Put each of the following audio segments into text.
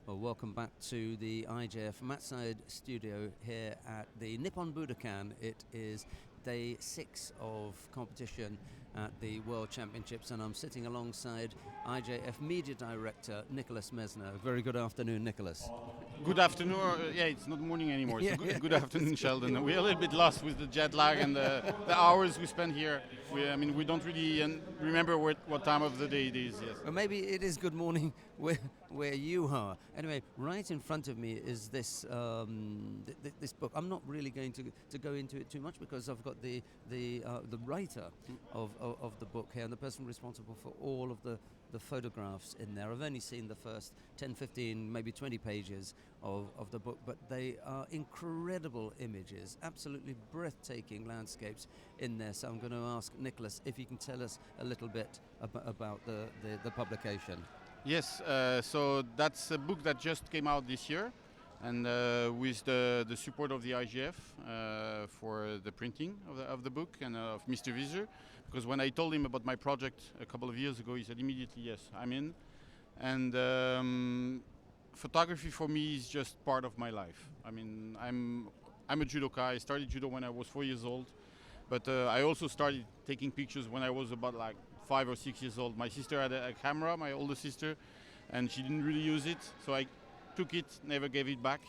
Well, welcome back to the IJF Matside studio here at the Nippon Budokan. It is day 6 of competition at the World Championships, and I'm sitting alongside IJF Media Director Nicolas Messner. Very good afternoon, Nicolas. Good afternoon. It's not morning anymore. So good afternoon, Sheldon. We're a little bit lost with the jet lag and the hours we spend here. We don't really remember what time of the day it is. Yes. Well, maybe it is good morning where you are. Anyway, right in front of me is this this book. I'm not really going to go into it too much because I've got the writer of the book here and the person responsible for all of the photographs in there. I've only seen the first 10, 15, maybe 20 pages of the book, but they are incredible images, absolutely breathtaking landscapes in there. So I'm going to ask Nicolas if you can tell us a little bit about the publication. Yes, so that's a book that just came out this year, and with the support of the IGF for the printing of the book and of Mr. Wieser, because when I told him about my project a couple of years ago, he said immediately, yes, I'm in. And photography for me is just part of my life. I mean, I'm a judoka. I started judo when I was 4 years old, but I also started taking pictures when I was about like 5 or 6 years old. My sister had a camera, my older sister, and she didn't really use it, so I took it, never gave it back,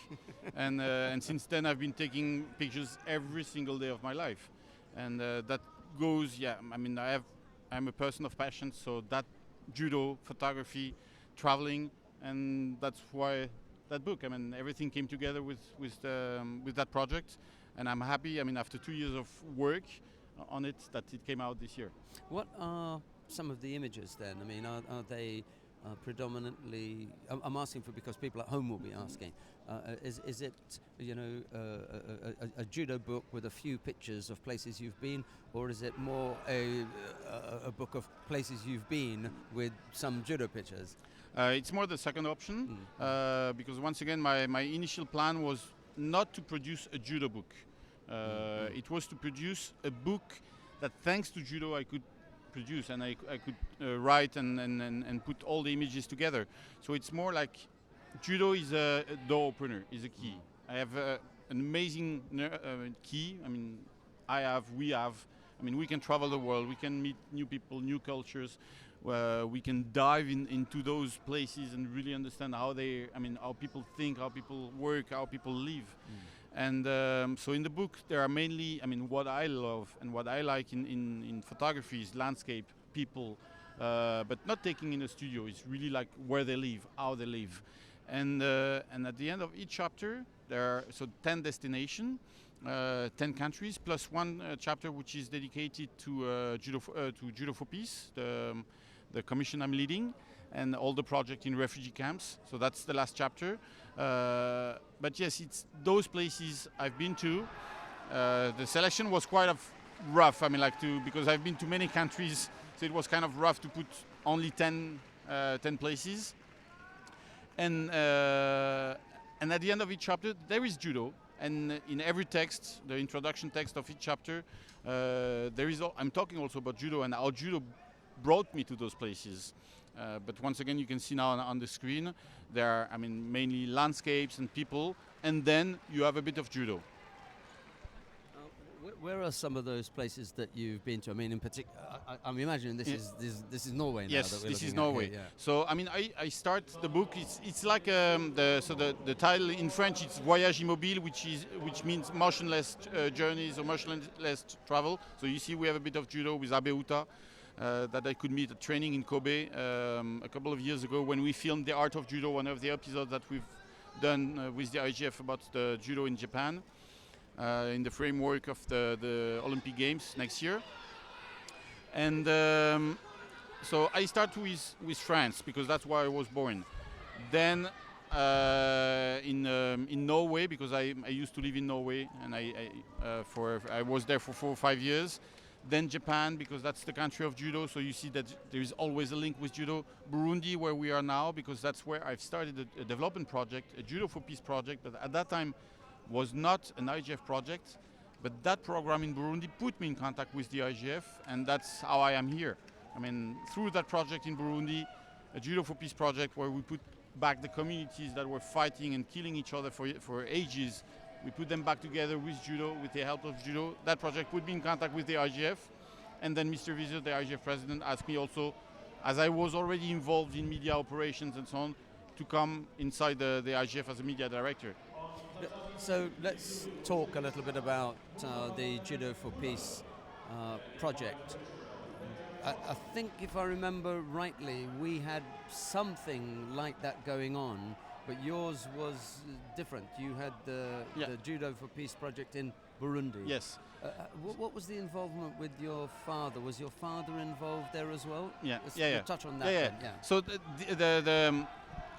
and since then I've been taking pictures every single day of my life, and that goes. Yeah, I mean, I'm a person of passion, so that judo, photography, traveling, and that's why that book. I mean, everything came together with that project, and I'm happy. I mean, after 2 years of work on it, that it came out this year. What are some of the images then? I mean, are they predominantly? I'm asking for because people at home will be asking. Is it a judo book with a few pictures of places you've been, or is it more a book of places you've been with some judo pictures? It's more the second option, because once again my initial plan was not to produce a judo book. It was to produce a book that, thanks to judo, I could produce, and I could write and put all the images together. So it's more like judo is a door opener, is a key. I have an amazing key. I mean, we have. I mean, we can travel the world. We can meet new people, new cultures. We can dive into those places and really understand how how people think, how people work, how people live. And so in the book, there are mainly, what I love and what I like in photography is landscape, people, but not taking in a studio. It's really like where they live, how they live. And at the end of each chapter, there are 10 destinations, 10 countries, plus one chapter which is dedicated to Judo for Peace, the commission I'm leading, and all the project in refugee camps. So that's the last chapter. But yes, it's those places I've been to. The selection was quite rough. Because I've been to many countries, so it was kind of rough to put only 10 places. And at the end of each chapter, there is judo. And in every text, the introduction text of each chapter, I'm talking also about judo and how judo brought me to those places. But once again, you can see now on the screen, there are, mainly landscapes and people, and then you have a bit of judo. Where are some of those places that you've been to? I mean, in particular, I'm imagining this is Norway now. Yes, this is Norway. Here, yeah. So I start the book. It's like the title in French. It's Voyage Immobile, which means motionless journeys or motionless travel. So you see, we have a bit of judo with Abe Uta. That I could meet at training in Kobe a couple of years ago when we filmed The Art of Judo, one of the episodes that we've done with the IGF about the judo in Japan in the framework of the Olympic Games next year. And so I start with France because that's where I was born. Then in Norway, because I used to live in Norway, and I was there for 4 or 5 years. Then Japan, because that's the country of judo, so you see that there is always a link with judo. Burundi, where we are now, because that's where I've started a development project, a Judo for Peace project, that at that time was not an IGF project, but that program in Burundi put me in contact with the IGF, and that's how I am here. Through that project in Burundi, a Judo for Peace project where we put back the communities that were fighting and killing each other for ages. We put them back together with judo, with the help of judo. That project put me in contact with the IGF. And then Mr. Visser, the IGF president, asked me also, as I was already involved in media operations and so on, to come inside the IGF as a media director. So let's talk a little bit about the Judo for Peace project. I think if I remember rightly, we had something like that going on, but yours was different. You had the Judo for Peace project in Burundi. Yes. What was the involvement with your father? Was your father involved there as well? Yeah. We'll touch on that. Then. So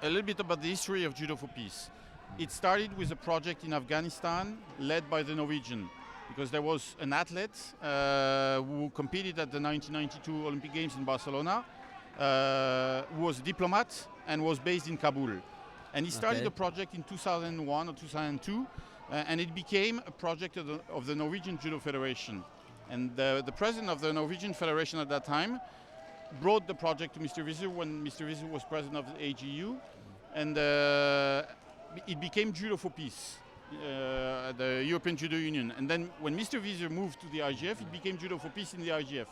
a little bit about the history of Judo for Peace. It started with a project in Afghanistan led by the Norwegian, because there was an athlete who competed at the 1992 Olympic Games in Barcelona, who was a diplomat and was based in Kabul. And he started a project in 2001 or 2002, and it became a project of the Norwegian Judo Federation. And the president of the Norwegian Federation at that time brought the project to Mr. Visser when Mr. Visser was president of the AGU, and it became Judo for Peace, the European Judo Union. And then when Mr. Visser moved to the IGF, it became Judo for Peace in the IGF.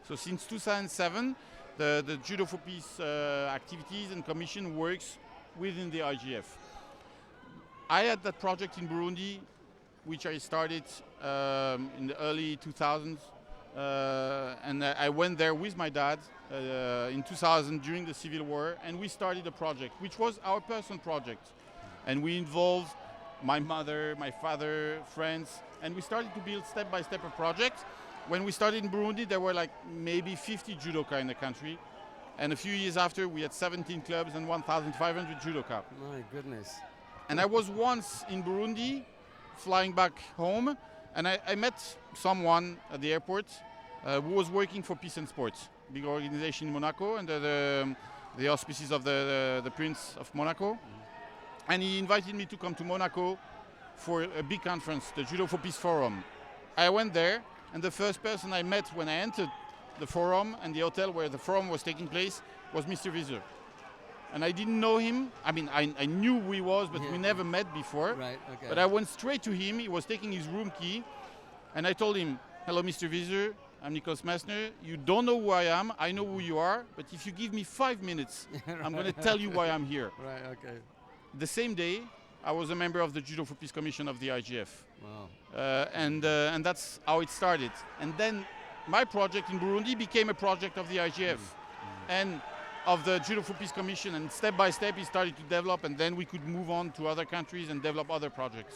So since 2007, the Judo for Peace activities and commission works within the IGF. I had that project in Burundi, which I started in the early 2000s, and I went there with my dad in 2000 during the Civil War, and we started a project, which was our personal project. And we involved my mother, my father, friends, and we started to build step-by-step a project. When we started in Burundi, there were like maybe 50 judoka in the country. And a few years after, we had 17 clubs and 1,500 judoka. My goodness. And I was once in Burundi, flying back home, and I met someone at the airport who was working for Peace and Sports, big organization in Monaco, under the auspices of the Prince of Monaco. And he invited me to come to Monaco for a big conference, the Judo for Peace Forum. I went there, and the first person I met when I entered the forum and the hotel where the forum was taking place was Mr. Visser. And I didn't know him. I mean, I knew who he was, but we never met before. Right, okay. But I went straight to him. He was taking his room key. And I told him, "Hello, Mr. Visser. I'm Nicolas Messner. You don't know who I am. I know who you are. But if you give me 5 minutes, I'm going to tell you why I'm here." Right, okay. The same day, I was a member of the Judo for Peace Commission of the IGF. Wow. And that's how it started. And then my project in Burundi became a project of the IGF and of the Judo for Peace Commission. And step by step, it started to develop, and then we could move on to other countries and develop other projects.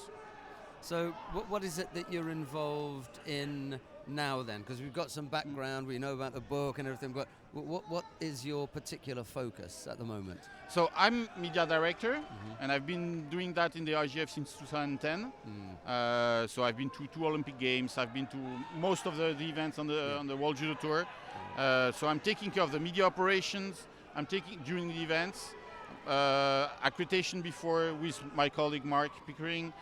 So what is it that you're involved in now then? Because we've got some background, we know about the book and everything, but what is your particular focus at the moment? So I'm media director, and I've been doing that in the IGF since 2010. So I've been to 2 Olympic Games, I've been to most of the events on the World Judo Tour. So I'm taking care of the media operations, I'm taking during the events, accreditation before with my colleague Mark Pickering,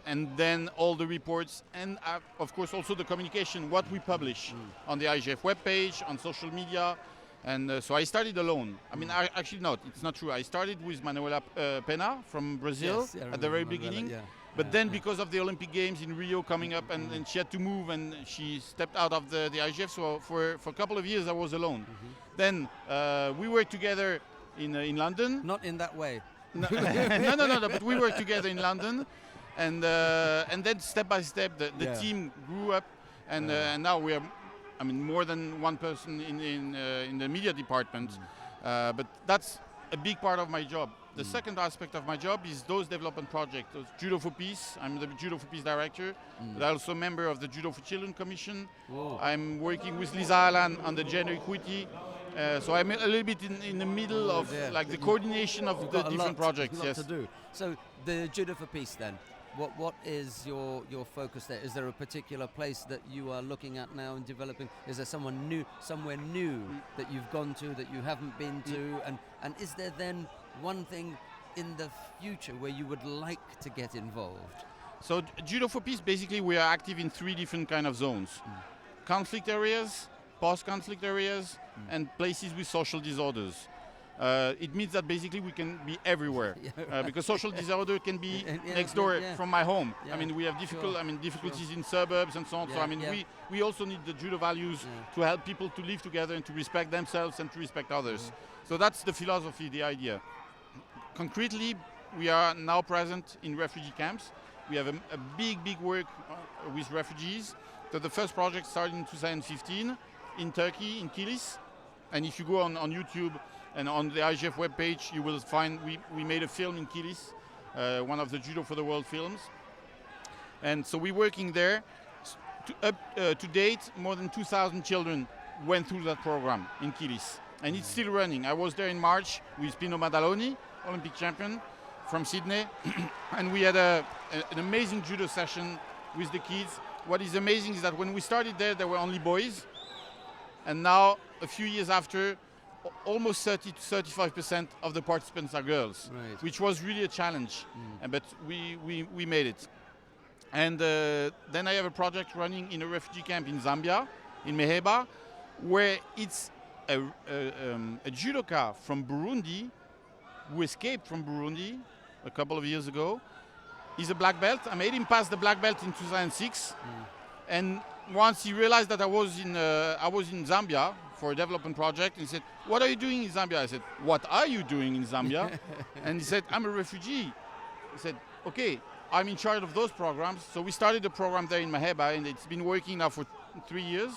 and then all the reports, and of course also the communication, what we publish on the IGF webpage, on social media. And so I started alone. I mean, actually not, it's not true. I started with Manuela Pena from Brazil at the very beginning. But then because of the Olympic Games in Rio coming up, and she had to move, and she stepped out of the IGF, so for a couple of years I was alone. Then we worked together in London. Not in that way. No, but we worked together in London, and then step by step the team grew up, and now we are, I mean, more than one person in the media department, but that's a big part of my job. The second aspect of my job is those development projects, those Judo for Peace. I'm the Judo for Peace director, but I'm also a member of the Judo for Children Commission. Whoa. I'm working with Lisa Allan on the gender equity. So I'm a little bit in the middle of like the coordination of the different projects. Yes. To do. So the Judo for Peace then, what is your focus there? Is there a particular place that you are looking at now and developing? Is there somewhere new that you've gone to that you haven't been to? And is there then one thing in the future where you would like to get involved? So Judo for Peace, basically we are active in 3 different kind of zones. Conflict areas, post-conflict areas, and places with social disorders. it means that basically we can be everywhere. Because social disorder can be next door from my home. I mean, we have difficulties in suburbs and so on. So I mean, we also need the judo values to help people to live together and to respect themselves and to respect others. So that's the philosophy, the idea. Concretely, we are now present in refugee camps. We have a big work with refugees. So the first project started in 2015 in Turkey, in Kilis. And if you go on YouTube and on the IGF webpage, you will find we made a film in Kilis, one of the Judo for the World films. And so we're working there. To date, more than 2,000 children went through that program in Kilis. And it's still running. I was there in March with Pino Madaloni, Olympic champion from Sydney. And we had an amazing judo session with the kids. What is amazing is that when we started there were only boys. And now, a few years after, almost 30 to 35% of the participants are girls, which was really a challenge. But we made it. And then I have a project running in a refugee camp in Zambia, in Meheba, where it's a judoka from Burundi who escaped from Burundi a couple of years ago. He's a black belt. I made him pass the black belt in 2006. And once he realized that I was in Zambia for a development project, and he said, "What are you doing in Zambia?" I said, "What are you doing in Zambia?" And he said, "I'm a refugee." He said, "Okay, I'm in charge of those programs." So we started the program there in Maheba, and it's been working now for 3 years.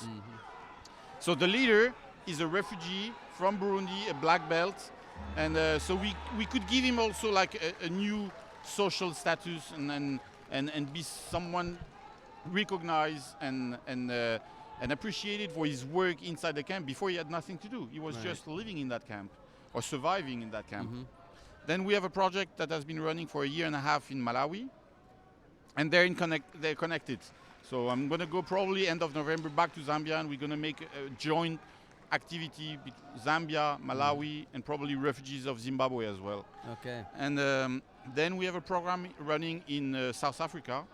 So the leader is a refugee from Burundi, a black belt, and so we could give him also like a new social status and be someone recognized and appreciated for his work inside the camp. Before he had nothing to do. He was just living in that camp or surviving in that camp. Then we have a project that has been running for a year and a half in Malawi, and they're connected. So I'm going to go probably end of November back to Zambia, and we're going to make a joint activity with Zambia, Malawi, and probably refugees of Zimbabwe as well. Okay. And then we have a program running in South Africa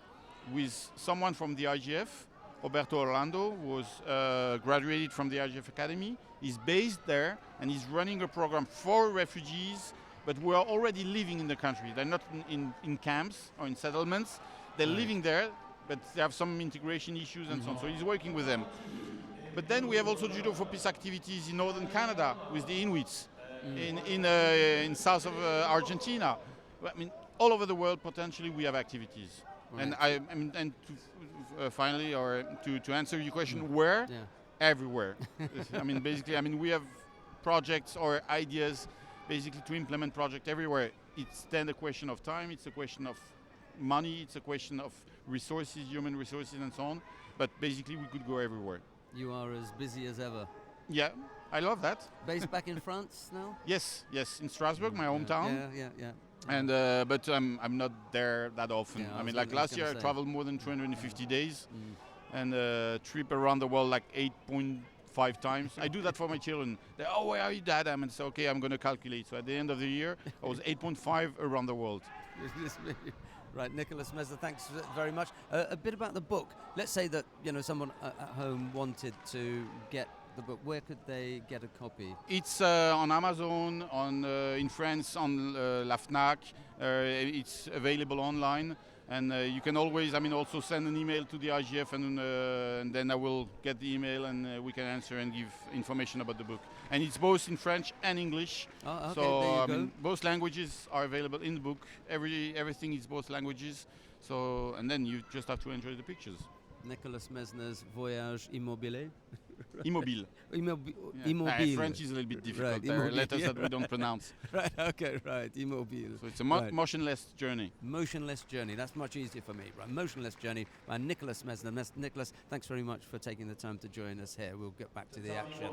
with someone from the IGF, Roberto Orlando, who was graduated from the IGF Academy. He's based there, and he's running a program for refugees, but who are already living in the country. They're not in camps or in settlements. They're living there, but they have some integration issues and so on. So he's working with them. But then we have also Judo for Peace activities in northern Canada with the Inuits, in south of Argentina. I mean, all over the world, potentially, we have activities. And finally, or to answer your question, where? Everywhere. I mean, basically, we have projects or ideas, basically, to implement projects everywhere. It's then a question of time. It's a question of money. It's a question of resources, human resources, and so on. But basically, we could go everywhere. You are as busy as ever. Yeah, I love that. Based back in France now? Yes, in Strasbourg, my hometown. Yeah. And but I'm not there that often. Yeah, like last year, I traveled more than 250 days, and trip around the world like 8.5 times. I do that for my children. They, "Oh, where are you, Dad?" I'm say, "Okay, I'm going to calculate." So at the end of the year, I was 8.5 around the world. Right, Nicolas Messner, thanks very much. A bit about the book. Let's say that someone at home wanted to get the book. Where could they get a copy? It's on Amazon, in France on La Fnac. It's available online, and you can always, also send an email to the IGF, and then I will get the email, and we can answer and give information about the book. And it's both in French and English. Oh, okay, so there you go. Both languages are available in the book. Everything is both languages. So, and then you just have to enjoy the pictures. Nicolas Messner's Voyage Immobile. Immobile. Immobile. French is a little bit difficult. Right, there are letters that we don't pronounce. Right, okay, right. Immobile. So it's a motionless journey. Motionless journey. That's much easier for me. Right, Motionless Journey by Nicolas Messner. Nicolas, thanks very much for taking the time to join us here. We'll get back to the action.